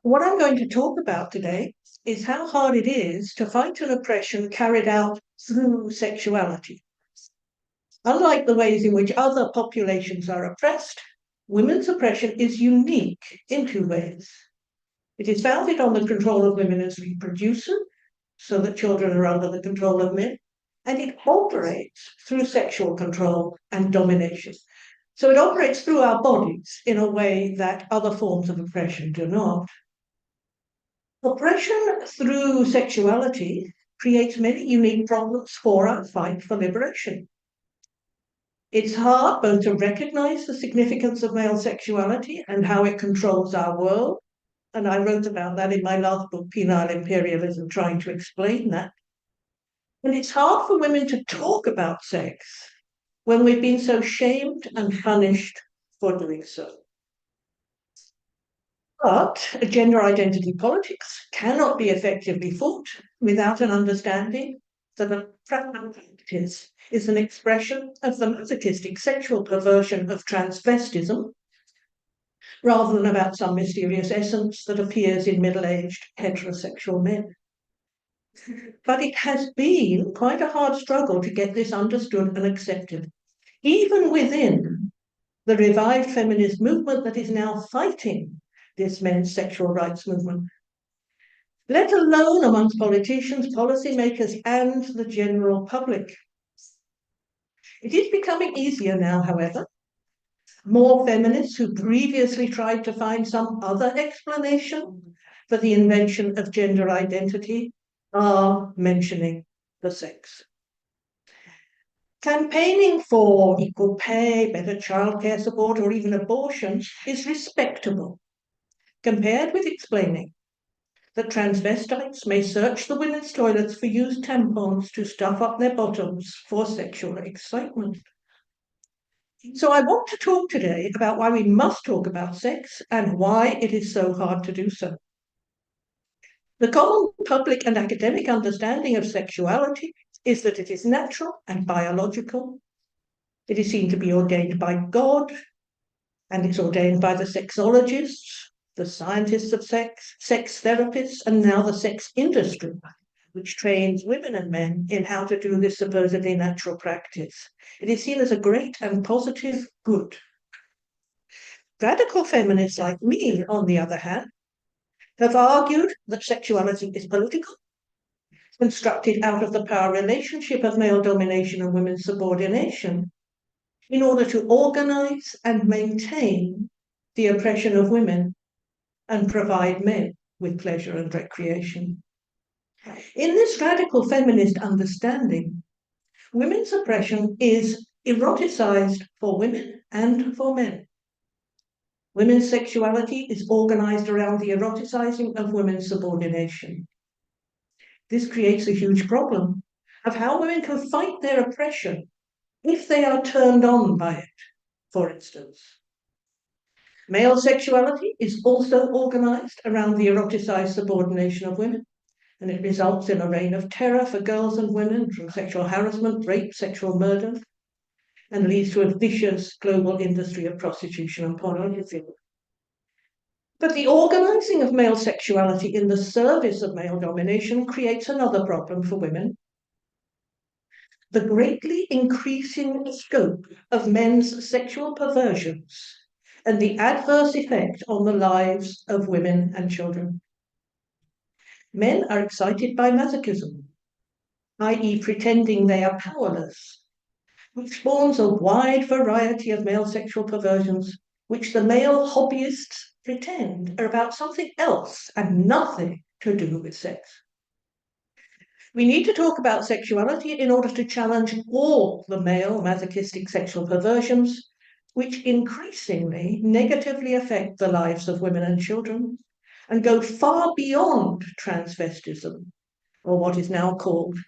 What I'm going to talk about today is how hard it is to fight an oppression carried out through sexuality. Unlike the ways in which other populations are oppressed, women's oppression is unique in two ways. It is founded on the control of women as reproducers, so that children are under the control of men, and it operates through sexual control and domination. So it operates through our bodies in a way that other forms of oppression do not. Oppression through sexuality creates many unique problems for our fight for liberation. It's hard both to recognize the significance of male sexuality and how it controls our world, and I wrote about that in my last book, Penile Imperialism, trying to explain that. And it's hard for women to talk about sex when we've been so shamed and punished for doing so. But gender identity politics cannot be effectively fought without an understanding that a practice is an expression of the masochistic sexual perversion of transvestism, rather than about some mysterious essence that appears in middle-aged heterosexual men. But it has been quite a hard struggle to get this understood and accepted, even within the revived feminist movement that is now fighting this men's sexual rights movement, let alone amongst politicians, policymakers, and the general public. It is becoming easier now, however. More feminists who previously tried to find some other explanation for the invention of gender identity are mentioning the sex. Campaigning for equal pay, better childcare support, or even abortion is respectable, compared with explaining that transvestites may search the women's toilets for used tampons to stuff up their bottoms for sexual excitement. So I want to talk today about why we must talk about sex and why it is so hard to do so. The common public and academic understanding of sexuality is that it is natural and biological. It is seen to be ordained by God, and it's ordained by the sexologists, the scientists of sex, sex therapists, and now the sex industry, which trains women and men in how to do this supposedly natural practice. It is seen as a great and positive good. Radical feminists like me, on the other hand, have argued that sexuality is political, constructed out of the power relationship of male domination and women's subordination, in order to organize and maintain the oppression of women and provide men with pleasure and recreation. In this radical feminist understanding, women's oppression is eroticized for women and for men. Women's sexuality is organized around the eroticizing of women's subordination. This creates a huge problem of how women can fight their oppression if they are turned on by it, for instance. Male sexuality is also organized around the eroticized subordination of women, and it results in a reign of terror for girls and women from sexual harassment, rape, sexual murder, and leads to a vicious global industry of prostitution and pornography. But the organizing of male sexuality in the service of male domination creates another problem for women. The greatly increasing scope of men's sexual perversions and the adverse effect on the lives of women and children. Men are excited by masochism, i.e. pretending they are powerless, which spawns a wide variety of male sexual perversions, which the male hobbyists pretend are about something else and nothing to do with sex. We need to talk about sexuality in order to challenge all the male masochistic sexual perversions, which increasingly negatively affect the lives of women and children and go far beyond transvestism, or what is now called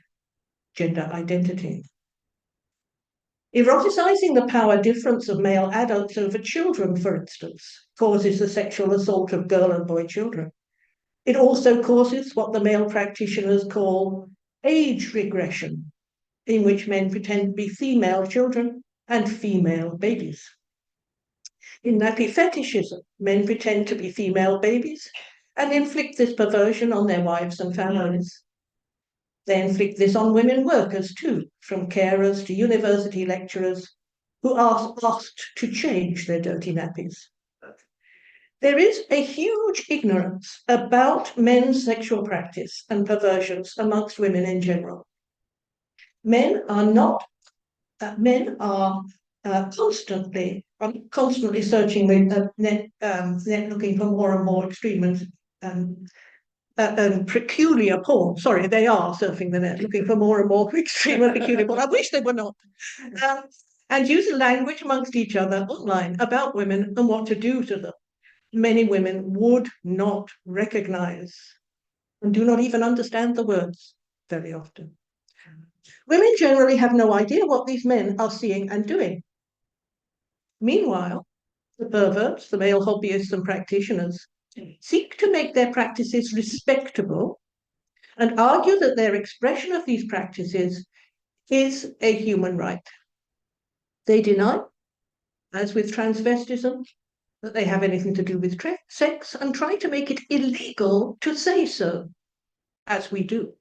gender identity. Eroticizing the power difference of male adults over children, for instance, causes the sexual assault of girl and boy children. It also causes what the male practitioners call age regression, in which men pretend to be female children and female babies. In nappy fetishism, men pretend to be female babies and inflict this perversion on their wives and families. They inflict this on women workers too, from carers to university lecturers who are asked to change their dirty nappies. There is a huge ignorance about men's sexual practice and perversions amongst women in general. Men are constantly searching the net, looking for more and more extreme and peculiar porn. Sorry, they are surfing the net, looking for more and more extreme and peculiar porn. I wish they were not. And using language amongst each other online about women and what to do to them. Many women would not recognize and do not even understand the words very often. Women generally have no idea what these men are seeing and doing. Meanwhile, the perverts, the male hobbyists and practitioners, seek to make their practices respectable and argue that their expression of these practices is a human right. They deny, as with transvestism, that they have anything to do with sex and try to make it illegal to say so, as we do.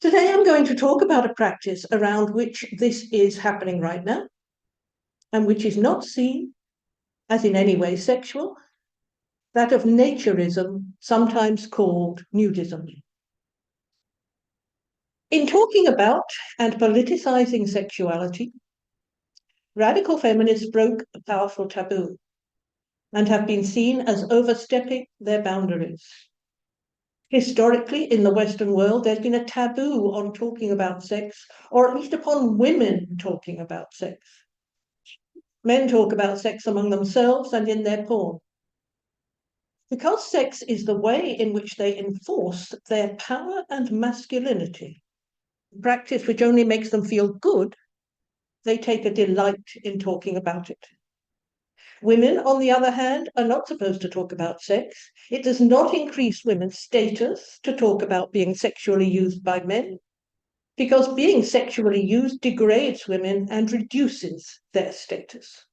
Today I'm going to talk about a practice around which this is happening right now and which is not seen as in any way sexual, that of naturism, sometimes called nudism. In talking about and politicizing sexuality, radical feminists broke a powerful taboo and have been seen as overstepping their boundaries. Historically, in the Western world, there's been a taboo on talking about sex, or at least upon women talking about sex. Men talk about sex among themselves and in their porn. Because sex is the way in which they enforce their power and masculinity, a practice which only makes them feel good, they take a delight in talking about it. Women, on the other hand, are not supposed to talk about sex. It does not increase women's status to talk about being sexually used by men, because being sexually used degrades women and reduces their status.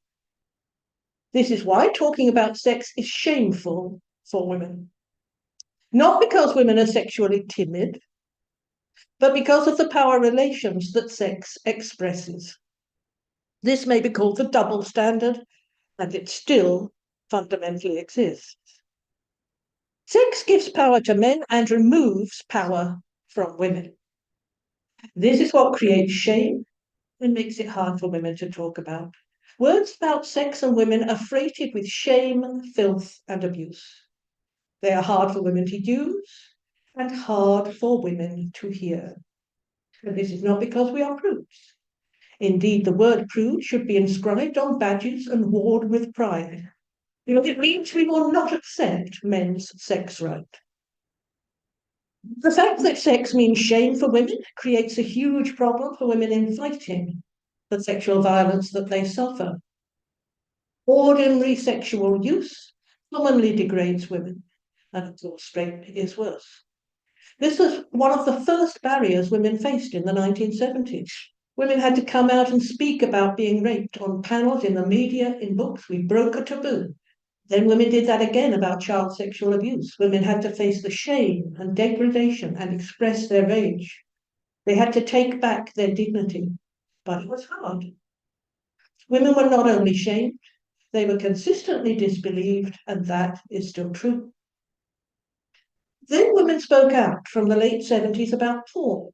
This is why talking about sex is shameful for women. Not because women are sexually timid, but because of the power relations that sex expresses. This may be called the double standard, and it still fundamentally exists. Sex gives power to men and removes power from women. This is what creates shame and makes it hard for women to talk about. Words about sex and women are freighted with shame, filth, and abuse. They are hard for women to use and hard for women to hear. And this is not because we are prudes. Indeed, the word prude should be inscribed on badges and worn with pride, because it means we will not accept men's sex right. The fact that sex means shame for women creates a huge problem for women in fighting the sexual violence that they suffer. Ordinary sexual use commonly degrades women, and of course, rape is worse. This was one of the first barriers women faced in the 1970s. Women had to come out and speak about being raped on panels, in the media, in books. We broke a taboo. Then women did that again about child sexual abuse. Women had to face the shame and degradation and express their rage. They had to take back their dignity, but it was hard. Women were not only shamed, they were consistently disbelieved, and that is still true. Then women spoke out from the late 70s about porn.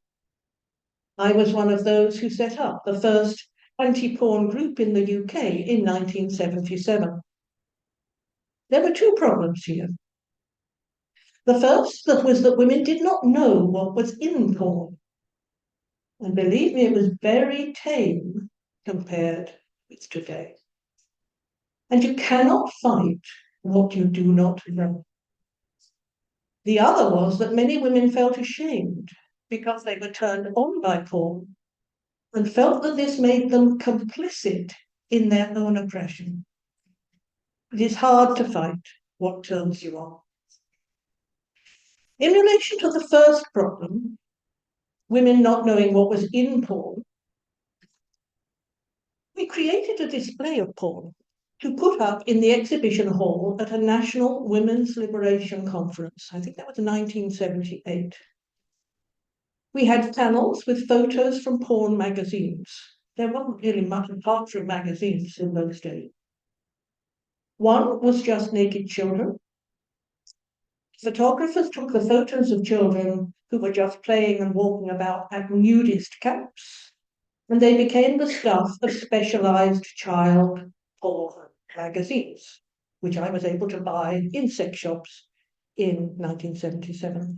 I was one of those who set up the first anti-porn group in the UK in 1977. There were two problems here. The first was that women did not know what was in porn. And believe me, it was very tame compared with today. And you cannot fight what you do not know. The other was that many women felt ashamed because they were turned on by porn and felt that this made them complicit in their own oppression. It is hard to fight what turns you on. In relation to the first problem, women not knowing what was in porn, we created a display of porn to put up in the exhibition hall at a National Women's Liberation Conference. I think that was 1978. We had panels with photos from porn magazines. There wasn't really much apart from magazines in those days. One was just naked children. Photographers took the photos of children who were just playing and walking about at nudist camps, and they became the stuff of specialized child porn magazines, which I was able to buy in sex shops in 1977.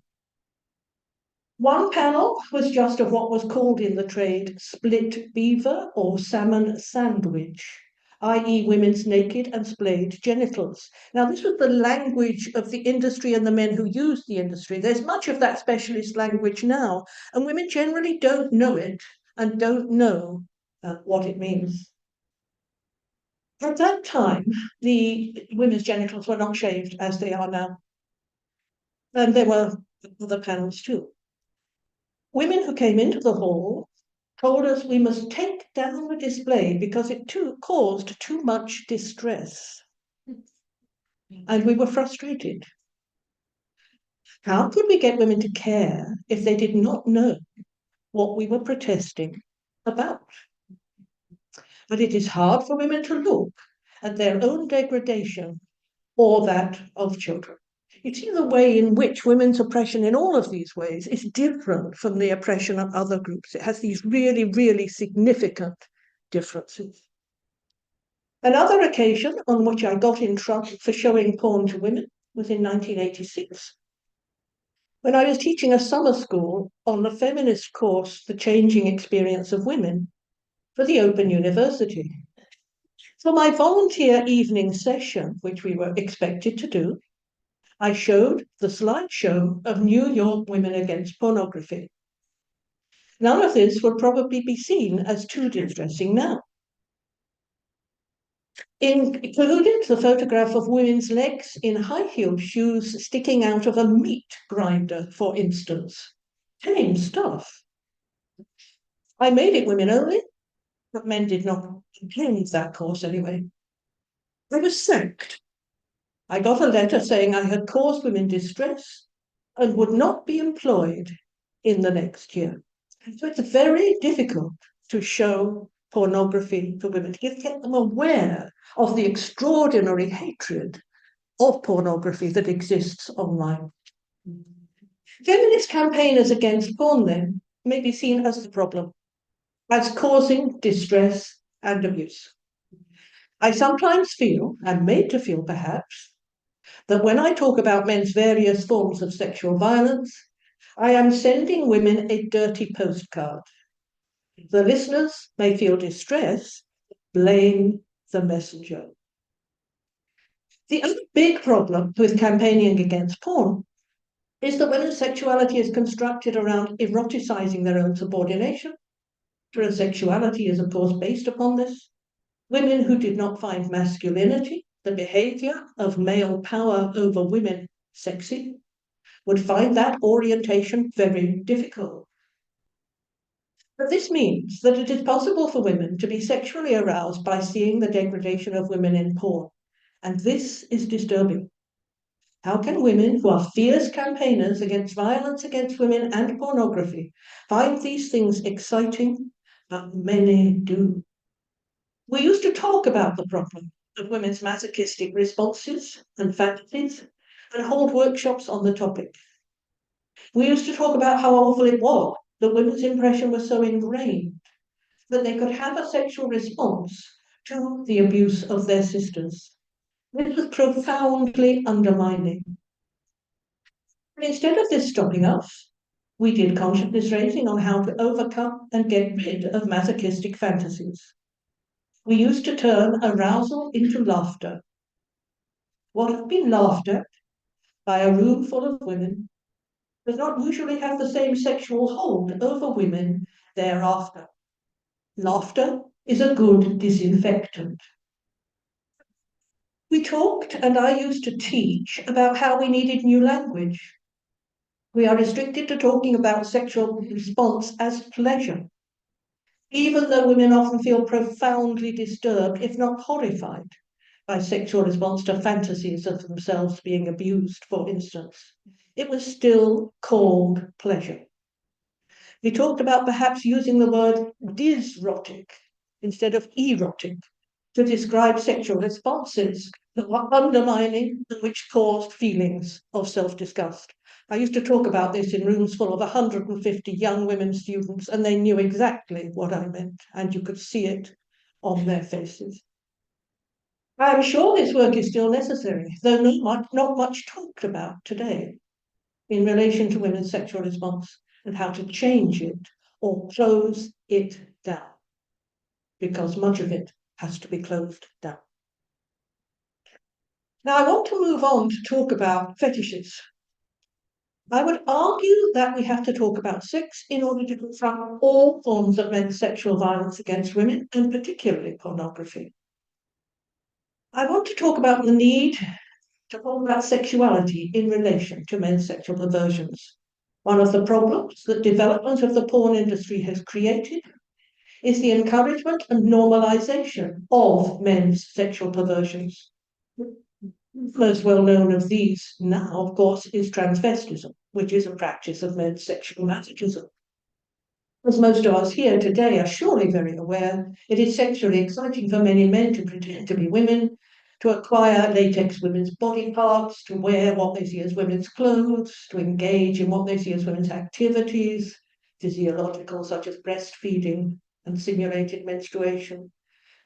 One panel was just of what was called in the trade split beaver or salmon sandwich, i.e. women's naked and splayed genitals. Now, this was the language of the industry and the men who used the industry. There's much of that specialist language now, and women generally don't know it and don't know what it means. At that time, the women's genitals were not shaved as they are now. And there were other panels too. Women who came into the hall told us we must take down the display because it too caused too much distress. And we were frustrated. How could we get women to care if they did not know what we were protesting about? But it is hard for women to look at their own degradation or that of children. You see, the way in which women's oppression in all of these ways is different from the oppression of other groups. It has these really, really significant differences. Another occasion on which I got in trouble for showing porn to women was in 1986, when I was teaching a summer school on the feminist course, The Changing Experience of Women, for the Open University. For my volunteer evening session, which we were expected to do, I showed the slideshow of New York Women Against Pornography. None of this would probably be seen as too distressing now. Included the photograph of women's legs in high-heel shoes sticking out of a meat grinder, for instance. Tame stuff. I made it women only, but men did not attend that course anyway. I was sacked. I got a letter saying I had caused women distress and would not be employed in the next year. So it's very difficult to show pornography to women, to get them aware of the extraordinary hatred of pornography that exists online. Feminist campaigners against porn, then, may be seen as the problem, as causing distress and abuse. I sometimes feel, and made to feel perhaps, that when I talk about men's various forms of sexual violence, I am sending women a dirty postcard. The listeners may feel distress, blame the messenger. The other big problem with campaigning against porn is that women's sexuality is constructed around eroticizing their own subordination. Sexuality is, of course, based upon this. Women who did not find masculinity, the behavior of male power over women, sexy, would find that orientation very difficult. But this means that it is possible for women to be sexually aroused by seeing the degradation of women in porn. And this is disturbing. How can women who are fierce campaigners against violence against women and pornography find these things exciting? But many do. We used to talk about the problem of women's masochistic responses and fantasies and hold workshops on the topic. We used to talk about how awful it was that women's impression was so ingrained that they could have a sexual response to the abuse of their sisters. This was profoundly undermining. But instead of this stopping us, we did consciousness raising on how to overcome and get rid of masochistic fantasies. We used to turn arousal into laughter. What had been laughed at by a room full of women does not usually have the same sexual hold over women thereafter. Laughter is a good disinfectant. We talked, and I used to teach, about how we needed new language. We are restricted to talking about sexual response as pleasure, even though women often feel profoundly disturbed, if not horrified, by sexual response to fantasies of themselves being abused, for instance. It was still called pleasure. He talked about perhaps using the word dysrotic instead of erotic to describe sexual responses that were undermining and which caused feelings of self-disgust. I used to talk about this in rooms full of 150 young women students, and they knew exactly what I meant, and you could see it on their faces. I'm sure this work is still necessary, though not much talked about today in relation to women's sexual response and how to change it or close it down, because much of it has to be closed down. Now, I want to move on to talk about fetishes. I would argue that we have to talk about sex in order to confront all forms of men's sexual violence against women, and particularly pornography. I want to talk about the need to talk about sexuality in relation to men's sexual perversions. One of the problems that development of the porn industry has created is the encouragement and normalization of men's sexual perversions. Most well known of these now, of course, is transvestism, which is a practice of men's sexual masochism. As most of us here today are surely very aware, it is sexually exciting for many men to pretend to be women, to acquire latex women's body parts, to wear what they see as women's clothes, to engage in what they see as women's activities, physiological such as breastfeeding and simulated menstruation,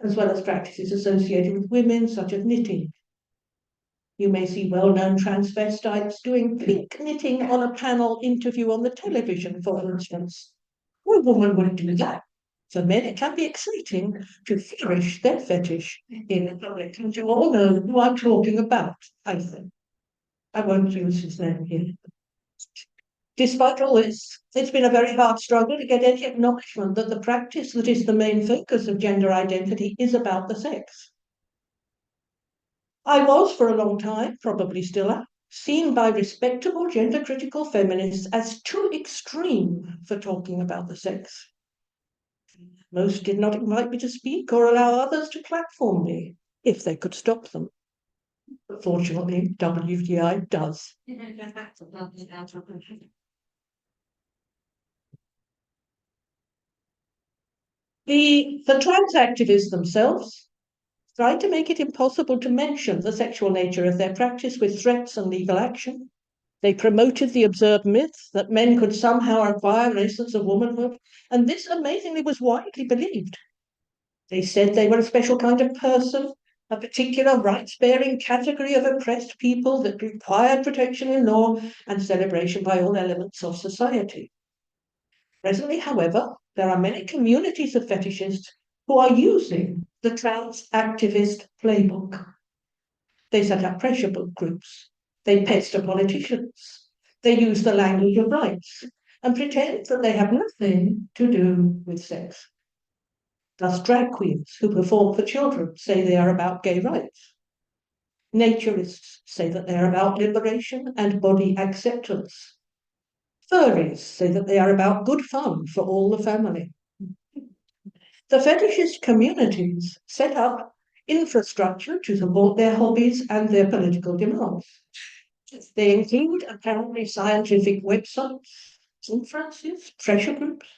as well as practices associated with women such as knitting. You may see well-known transvestites doing pink knitting on a panel interview on the television, for instance. What woman would do that? For men, it can be exciting to flourish their fetish in public. And you all know who I'm talking about, I think. I won't use his name here. Despite all this, it's been a very hard struggle to get any acknowledgement that the practice that is the main focus of gender identity is about the sex. I was for a long time, probably still am, seen by respectable gender-critical feminists as too extreme for talking about the sex. Most did not invite me to speak or allow others to platform me, if they could stop them. But fortunately, WDI does. The trans activists themselves tried to make it impossible to mention the sexual nature of their practice with threats and legal action. They promoted the absurd myth that men could somehow acquire an essence of womanhood, and this amazingly was widely believed. They said they were a special kind of person, a particular rights-bearing category of oppressed people that required protection in law and celebration by all elements of society. Presently, however, there are many communities of fetishists who are using the trans activist playbook. They set up pressure book groups. They pester politicians. They use the language of rights and pretend that they have nothing to do with sex. Thus, drag queens who perform for children say they are about gay rights. Naturists say that they are about liberation and body acceptance. Furries say that they are about good fun for all the family. The fetishist communities set up infrastructure to support their hobbies and their political demands. They include apparently scientific websites, conferences, pressure groups.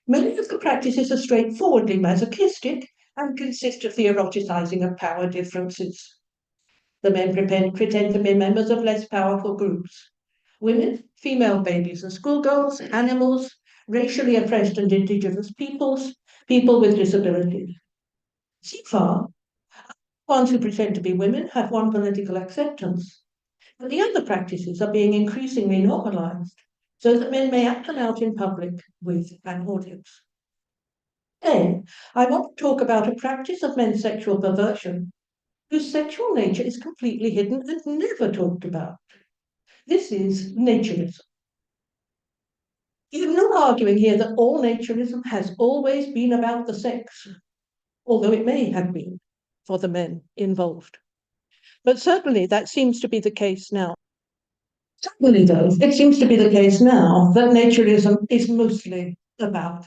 Many of the practices are straightforwardly masochistic and consist of the eroticizing of power differences. The men pretend to be members of less powerful groups. Women, female babies and schoolgirls, animals, racially oppressed and indigenous peoples, people with disabilities. So far, ones who pretend to be women have won political acceptance, but the other practices are being increasingly normalized so that men may act them out in public with an audience. Today, I want to talk about a practice of men's sexual perversion whose sexual nature is completely hidden and never talked about. This is naturism. I'm not arguing here that all naturism has always been about the sex, although it may have been for the men involved. But certainly that seems to be the case now. Certainly, though, it seems to be the case now that naturism is mostly about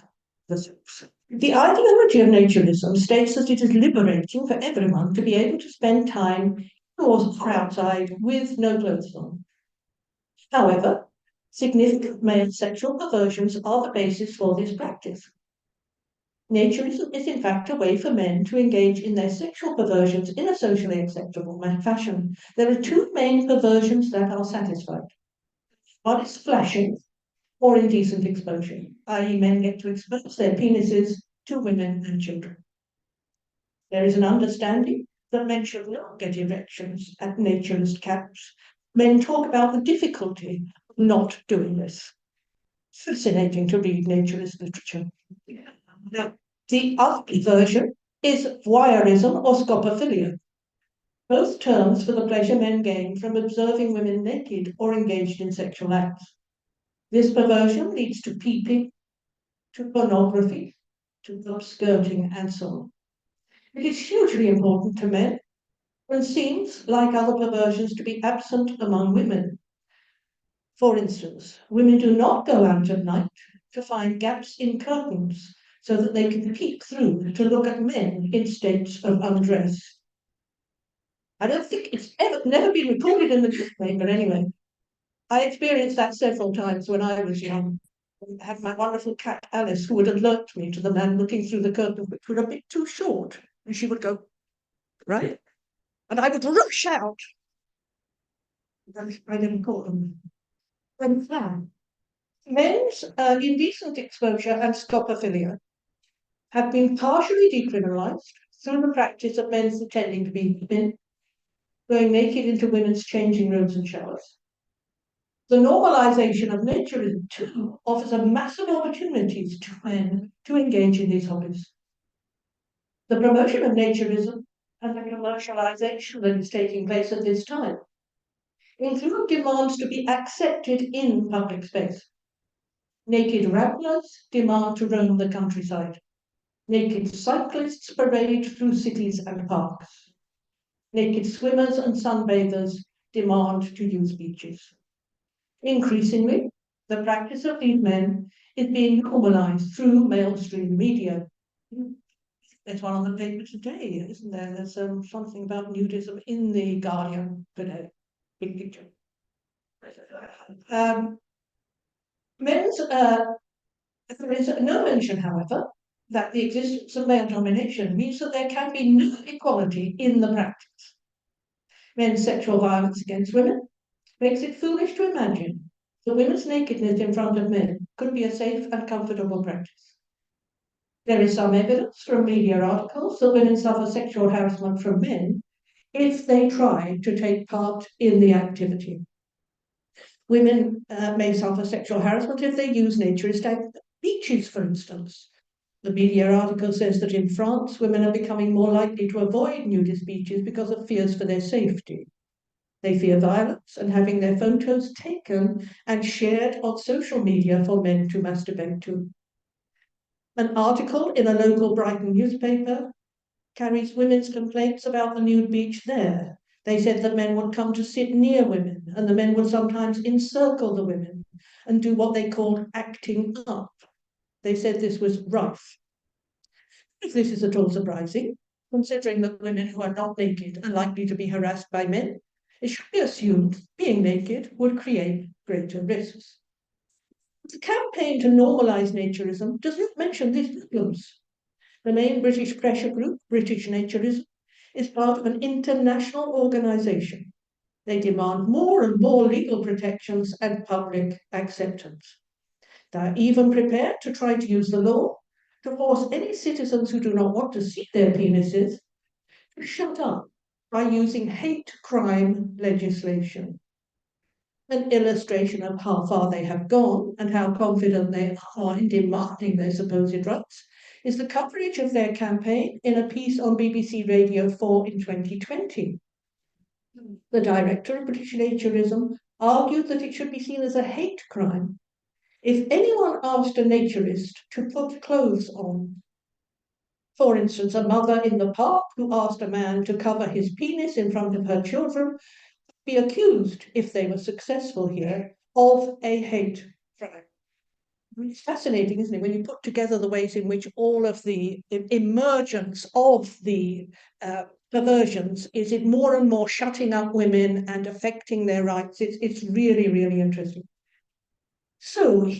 the sex. The ideology of naturism states that it is liberating for everyone to be able to spend time indoors or outside with no clothes on. However, significant male sexual perversions are the basis for this practice. Naturism is in fact a way for men to engage in their sexual perversions in a socially acceptable fashion. There are two main perversions that are satisfied. One is flashing or indecent exposure, i.e. men get to expose their penises to women and children. There is an understanding that men should not get erections at naturist camps. Men talk about the difficulty of not doing this. Fascinating to read naturist literature. Now, the other version is voyeurism or scopophilia, both terms for the pleasure men gain from observing women naked or engaged in sexual acts. This perversion leads to peeping, to pornography, to upskirting, and so on. It is hugely important to men and seems, like other perversions, to be absent among women. For instance, women do not go out at night to find gaps in curtains so that they can peek through to look at men in states of undress. I don't think it's never been reported in the newspaper anyway. I experienced that several times when I was young. I had my wonderful cat Alice, who would alert me to the man looking through the curtain, which were a bit too short, and she would go, right? And I would rush out. I didn't call them. Men's indecent exposure and scopophilia have been partially decriminalised through the practice of men pretending to be men, going naked into women's changing rooms and showers. The normalisation of naturism, too, offers a massive opportunities to men to engage in these hobbies. The promotion of naturism and the commercialisation that is taking place at this time include demands to be accepted in public space. Naked ramblers demand to roam the countryside. Naked cyclists parade through cities and parks. Naked swimmers and sunbathers demand to use beaches. Increasingly, the practice of these men is being normalized through mainstream media. There's one on the paper today, isn't there? There's something about nudism in the Guardian today. Big picture. There is no mention, however, that the existence of male domination means that there can be no equality in the practice. Men's sexual violence against women makes it foolish to imagine that women's nakedness in front of men could be a safe and comfortable practice. There is some evidence from media articles that women suffer sexual harassment from men if they try to take part in the activity. Women may suffer sexual harassment if they use naturist beaches, for instance. The media article says that in France, women are becoming more likely to avoid nudist beaches because of fears for their safety. They fear violence and having their photos taken and shared on social media for men to masturbate to. An article in a local Brighton newspaper carries women's complaints about the nude beach there. They said that men would come to sit near women, and the men would sometimes encircle the women and do what they called acting up. They said this was rough. If this is at all surprising, considering that women who are not naked are likely to be harassed by men, it should be assumed being naked would create greater risks. The campaign to normalise naturism does not mention these problems. The main British pressure group, British Naturism, is part of an international organisation. They demand more and more legal protections and public acceptance. They are even prepared to try to use the law to force any citizens who do not want to see their penises to shut up by using hate crime legislation. An illustration of how far they have gone and how confident they are in demanding their supposed rights is the coverage of their campaign in a piece on BBC Radio 4 in 2020. The director of British Naturism argued that it should be seen as a hate crime if anyone asked a naturist to put clothes on. For instance, a mother in the park who asked a man to cover his penis in front of her children be accused, if they were successful here, of a hate crime. It's fascinating, isn't it, when you put together the ways in which all of the emergence of the perversions is it more and more shutting up women and affecting their rights. It's really, really interesting. So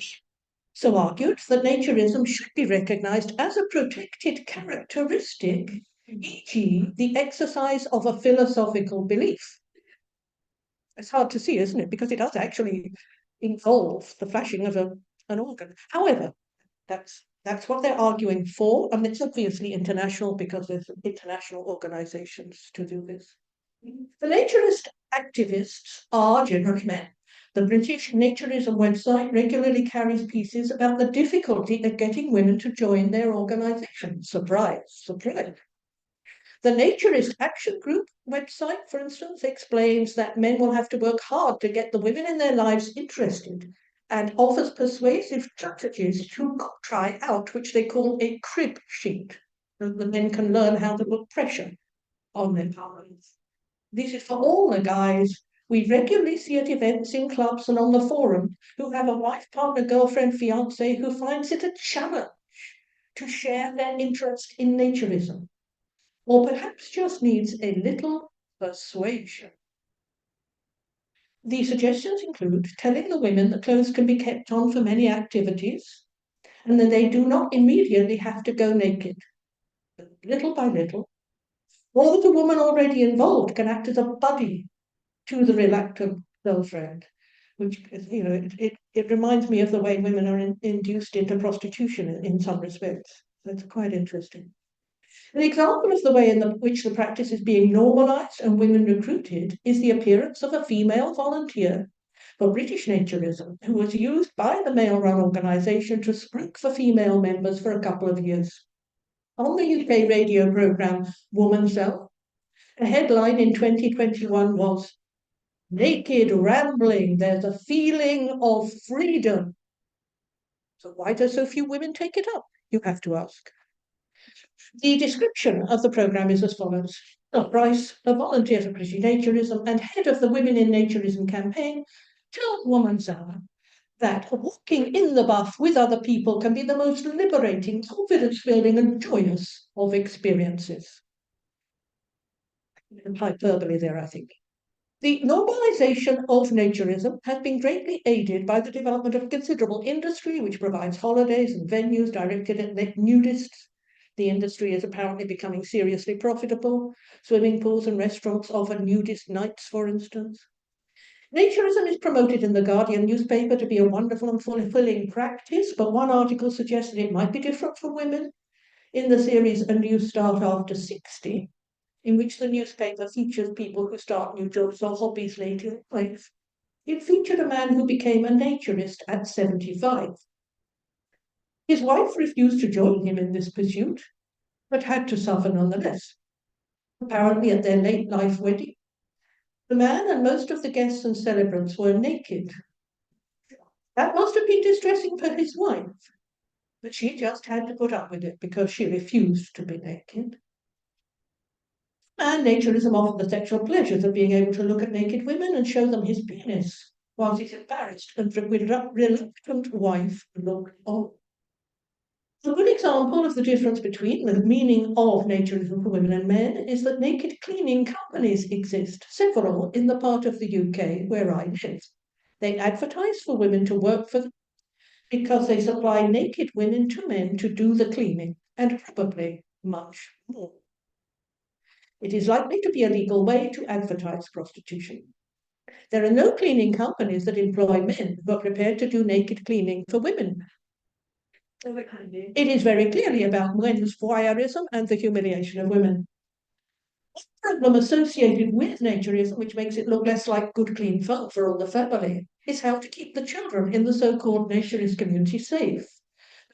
argued that naturism should be recognized as a protected characteristic, e.g., the exercise of a philosophical belief. It's hard to see, isn't it? Because it does actually involve the flashing of an organ. However, that's what they're arguing for, and it's obviously international because there's international organizations to do this. The naturist activists are generally men. The British Naturism website regularly carries pieces about the difficulty of getting women to join their organization. Surprise, surprise. The Naturist Action Group website, for instance, explains that men will have to work hard to get the women in their lives interested and offers persuasive strategies to try out, which they call a crib sheet, so the men can learn how to put pressure on their partners. This is for all the guys we regularly see at events in clubs and on the forum who have a wife, partner, girlfriend, fiance who finds it a challenge to share their interest in naturism, or perhaps just needs a little persuasion. The suggestions include telling the women that clothes can be kept on for many activities and that they do not immediately have to go naked, but little by little, or that a woman already involved can act as a buddy to the reluctant girlfriend, which, you know, it reminds me of the way women are induced into prostitution in some respects. That's quite interesting. An example of the way in which the practice is being normalised and women recruited is the appearance of a female volunteer for British Naturism, who was used by the male-run organisation to spruik for female members for a couple of years. On the UK radio programme Woman's Self, a headline in 2021 was "Naked Rambling, there's a feeling of freedom." So why do so few women take it up, you have to ask? The description of the programme is as follows. Bill Price, a volunteer for British Naturism and head of the Women in Naturism campaign, tells Woman's Hour that walking in the bath with other people can be the most liberating, confidence-building and joyous of experiences. Hyperbole there, I think. The normalisation of naturism has been greatly aided by the development of considerable industry, which provides holidays and venues directed at nudists. The industry is apparently becoming seriously profitable. Swimming pools and restaurants offer nudist nights, for instance. Naturism is promoted in the Guardian newspaper to be a wonderful and fulfilling practice, but one article suggests that it might be different for women. In the series A New Start After 60, in which the newspaper features people who start new jobs or hobbies later in life, it featured a man who became a naturist at 75. His wife refused to join him in this pursuit, but had to suffer nonetheless. Apparently, at their late life wedding, the man and most of the guests and celebrants were naked. That must have been distressing for his wife, but she just had to put up with it because she refused to be naked. And naturism offered the sexual pleasures of being able to look at naked women and show them his penis, whilst his embarrassed and reluctant wife looked on. A good example of the difference between the meaning of naturism for women and men is that naked cleaning companies exist, several in the part of the UK where I live. They advertise for women to work for them because they supply naked women to men to do the cleaning, and probably much more. It is likely to be a legal way to advertise prostitution. There are no cleaning companies that employ men who are prepared to do naked cleaning for women. It is very clearly about men's voyeurism and the humiliation of women. One problem associated with naturism, which makes it look less like good, clean fun for all the family, is how to keep the children in the so-called naturist community safe.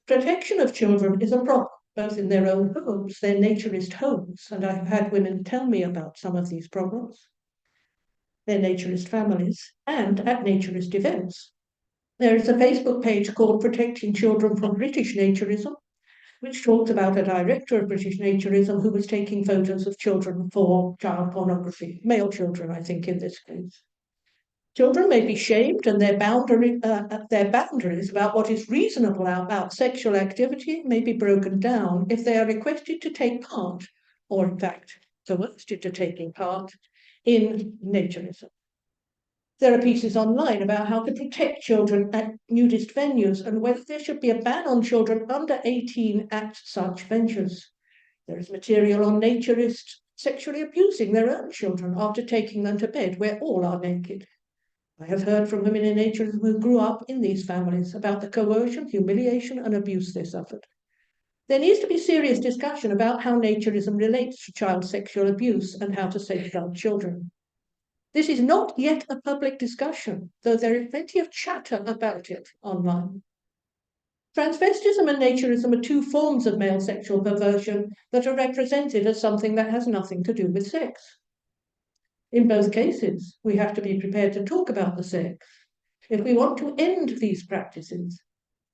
Protection of children is a problem, both in their own homes, their naturist homes, and I've had women tell me about some of these problems, their naturist families, and at naturist events. There is a Facebook page called Protecting Children from British Naturism, which talks about a director of British Naturism who was taking photos of children for child pornography, male children, I think, in this case. Children may be shamed and their boundaries about what is reasonable about sexual activity may be broken down if they are requested to take part, or in fact, coerced into taking part, in naturism. There are pieces online about how to protect children at nudist venues and whether there should be a ban on children under 18 at such venues. There is material on naturists sexually abusing their own children after taking them to bed where all are naked. I have heard from women in naturism who grew up in these families about the coercion, humiliation, and abuse they suffered. There needs to be serious discussion about how naturism relates to child sexual abuse and how to safeguard children. This is not yet a public discussion, though there is plenty of chatter about it online. Transvestism and naturism are two forms of male sexual perversion that are represented as something that has nothing to do with sex. In both cases, we have to be prepared to talk about the sex if we want to end these practices,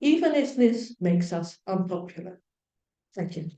even if this makes us unpopular. Thank you.